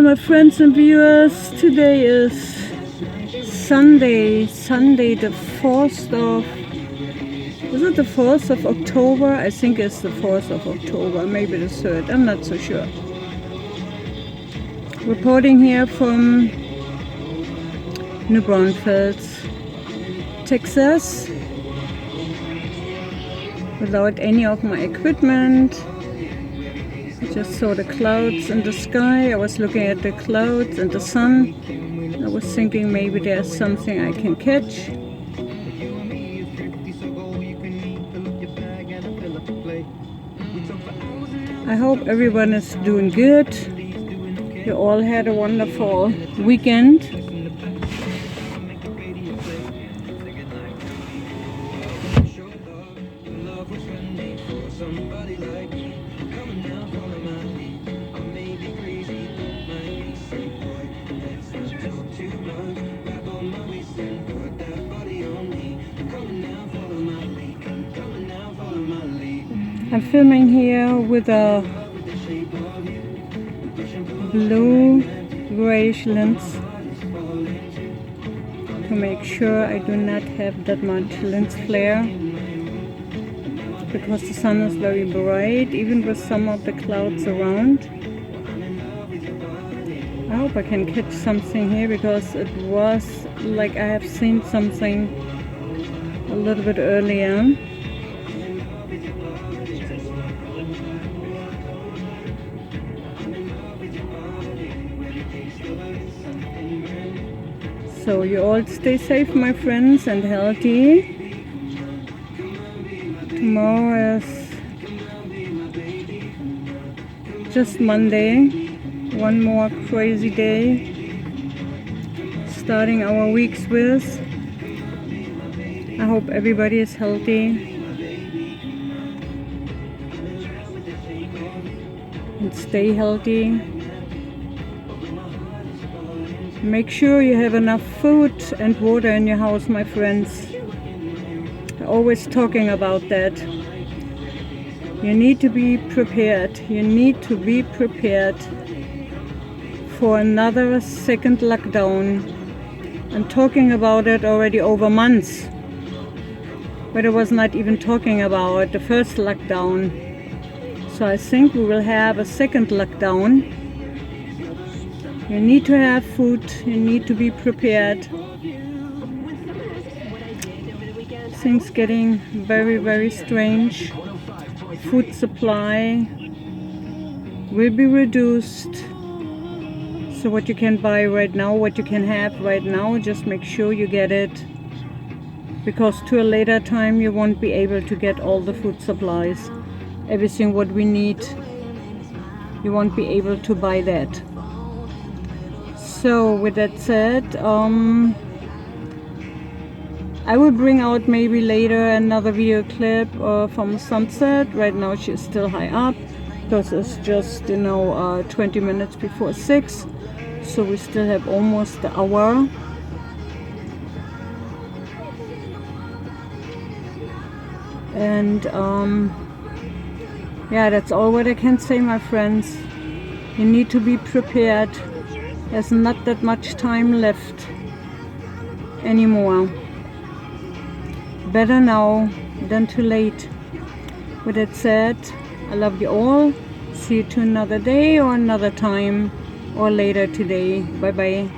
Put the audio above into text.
my friends and viewers, today is Sunday the 4th of, is it the 4th of October? I think it's the 4th of October, maybe the 3rd, I'm not so sure. Reporting here from New Braunfels, Texas, without any of my equipment. I just saw the clouds in the sky. I was looking at the clouds and the sun. I was thinking maybe there's something I can catch. I hope everyone is doing good. You all had a wonderful weekend. I'm filming here with a blue grayish lens to make sure I do not have that much lens flare, because the sun is very bright even with some of the clouds around. I hope I can catch something here, because it was like I have seen something a little bit earlier. So you all stay safe, my friends, and healthy. Tomorrow is just Monday, one more crazy day, starting our weeks with. I hope everybody is healthy and stay healthy. Make sure you have enough food and water in your house, my friends. I'm always talking about that. You need to be prepared. You need to be prepared for another second lockdown. I'm talking about it already over months, but I was not even talking about the first lockdown. So I think we will have a second lockdown. You need to have food, you need to be prepared. Things getting very, very strange. Food supply will be reduced. So what you can buy right now, what you can have right now, just make sure you get it. Because to a later time you won't be able to get all the food supplies. Everything what we need, you won't be able to buy that. So with that said, I will bring out maybe later another video clip from sunset. Right now she's still high up because it's just 20 minutes before 6, so we still have almost the hour. And yeah, that's all what I can say, my friends. You need to be prepared. There's not that much time left anymore. Better now than too late. With that said, I love you all. See you to another day or another time or later today. Bye bye.